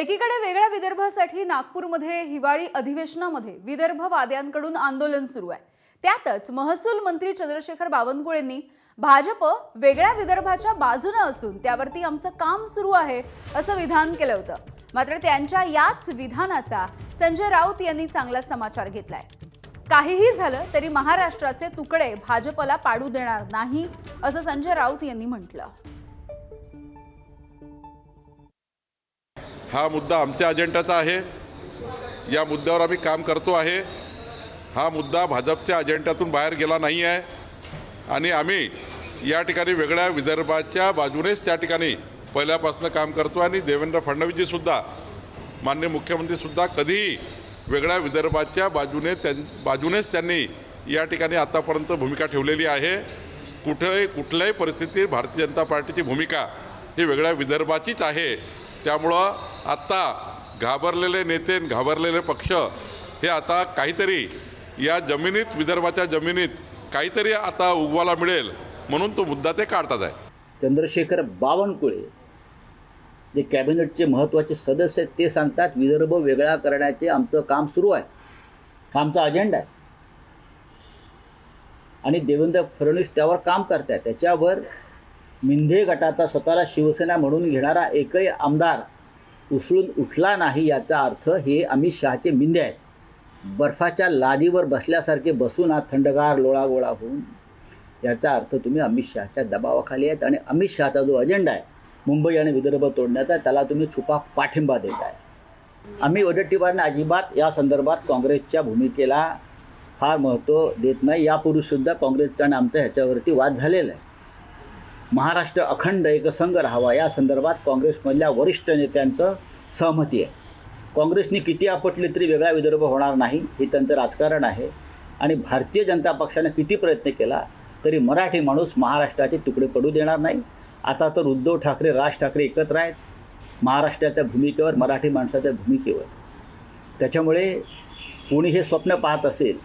एकीकडे वेगळ्या विदर्भासाठी नागपूरमध्ये हिवाळी अधिवेशनामध्ये विदर्भवाद्यांकडून आंदोलन सुरू आहे। त्यातच महसूल मंत्री चंद्रशेखर बावनकुळेंनी भाजप वेगळ्या विदर्भाच्या बाजूने असून त्यावरती आमचं काम सुरू आहे असं विधान केलं होतं। मात्र त्यांच्या याच विधानाचा संजय राऊत यांनी चांगला समाचार घेतलाय। काहीही झालं तरी महाराष्ट्राचे तुकडे भाजपला पाडू देणार नाही असं संजय राऊत यांनी म्हटलं। हा मुद्दा आमच्या अजेंड्याचा आहे। या मुद्द्यावर आम्ही काम करतो आहे। हा मुद्दा भाजपच्या अजेंड्यातून बाहेर गेला नाही आहे आणि आम्ही या ठिकाणी वेगळ्या विदर्भाच्या बाजूनेच त्या ठिकाणी पहिल्यापासून काम करतो आणि देवेंद्र फडणवीसजी सुद्धा माननीय मुख्यमंत्री सुद्धा कधीही वेगळ्या विदर्भाच्या बाजूनेच त्यांनी या ठिकाणी आतापर्यंत भूमिका ठेवलेली आहे। कुठल्याही परिस्थितीत भारतीय जनता पार्टीची भूमिका ही वेगळ्या विदर्भाचीच आहे। त्यामुळं आता घाबरलेले नेते घाबरलेले पक्ष हे आता काहीतरी या जमिनीत विदर्भाच्या जमिनीत काहीतरी आता उगवायला मिळेल म्हणून तो मुद्दा ते काढतात आहे। चंद्रशेखर बावनकुळे जे कॅबिनेटचे महत्त्वाचे सदस्य आहेत ते सांगतात विदर्भ वेगळा करण्याचे आमचं काम सुरू आहे, हा आमचा अजेंडा आहे आणि देवेंद्र फडणवीस त्यावर काम करतात। त्याच्यावर मिंधे गटाचा स्वतःला शिवसेना म्हणून घेणारा एकही आमदार उसळून उठला नाही याचा अर्थ हे अमित शहाचे मिंधे आहेत। बर्फाच्या लादीवर बसल्यासारखे बसून आज थंडगार लोळागोळा होऊन याचा अर्थ तुम्ही अमित शहाच्या दबावाखाली आहेत आणि अमित शहाचा जो अजेंडा आहे मुंबई आणि विदर्भ तोडण्याचा त्याला तुम्ही छुपा पाठिंबा देत आहे। आम्ही वडेट्टीवारांना अजिबात या संदर्भात काँग्रेसच्या भूमिकेला फार महत्त्व देत नाही। यापूर्वीसुद्धा काँग्रेसचा आणि आमचा ह्याच्यावरती वाद झालेला आहे। महाराष्ट्र अखंड एकसंघ राहावा या संदर्भात काँग्रेसमधल्या वरिष्ठ नेत्यांचं सहमती आहे। काँग्रेसने किती आपटले तरी वेगळा विदर्भ होणार नाही हे त्यांचं राजकारण आहे आणि भारतीय जनता पक्षाने किती प्रयत्न केला तरी मराठी माणूस महाराष्ट्राचे तुकडे पडू देणार नाही। आता तर उद्धव ठाकरे राज ठाकरे एकत्र आहेत महाराष्ट्राच्या भूमिकेवर, मराठी माणसाच्या भूमिकेवर। त्याच्यामुळे कोणी हे स्वप्न पाहत असेल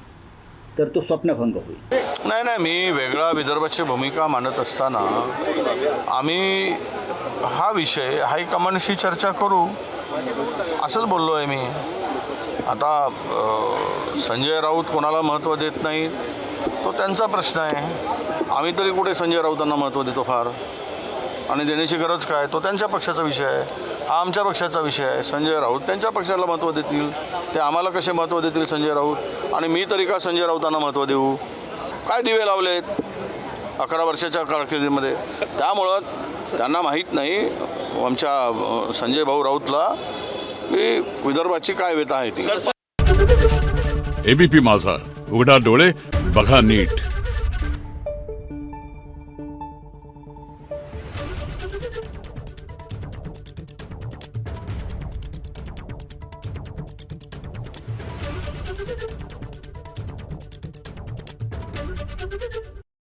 तर तो स्वप्नभंग होईल। नाही, मी वेगळा विदर्भाची भूमिका मांडत असताना आम्ही हा विषय हायकमांडशी चर्चा करू असंच बोललो आहे मी। आता संजय राऊत कोणाला महत्त्व देत नाही तो त्यांचा प्रश्न आहे। आम्ही तरी कुठे संजय राऊतांना महत्त्व देतो फार, आणि देण्याची गरज काय तो त्यांच्या पक्षाचा विषय आहे, हा आमच्या पक्षाचा विषय आहे। संजय राऊत त्यांच्या पक्षाला महत्त्व देतील, ते आम्हाला कसे महत्त्व देतील संजय राऊत, आणि मी तरी का संजय राऊतांना महत्त्व देऊ? काय दिवे लावलेत 11 वर्षाच्या कारकिर्दीमध्ये, त्यामुळं त्यांना माहीत नाही आमच्या संजय भाऊ राऊतला की विदर्भाची काय व्यथा आहे ती। एबीपी माझा, उघडा डोळे बघा नीट। Thank you.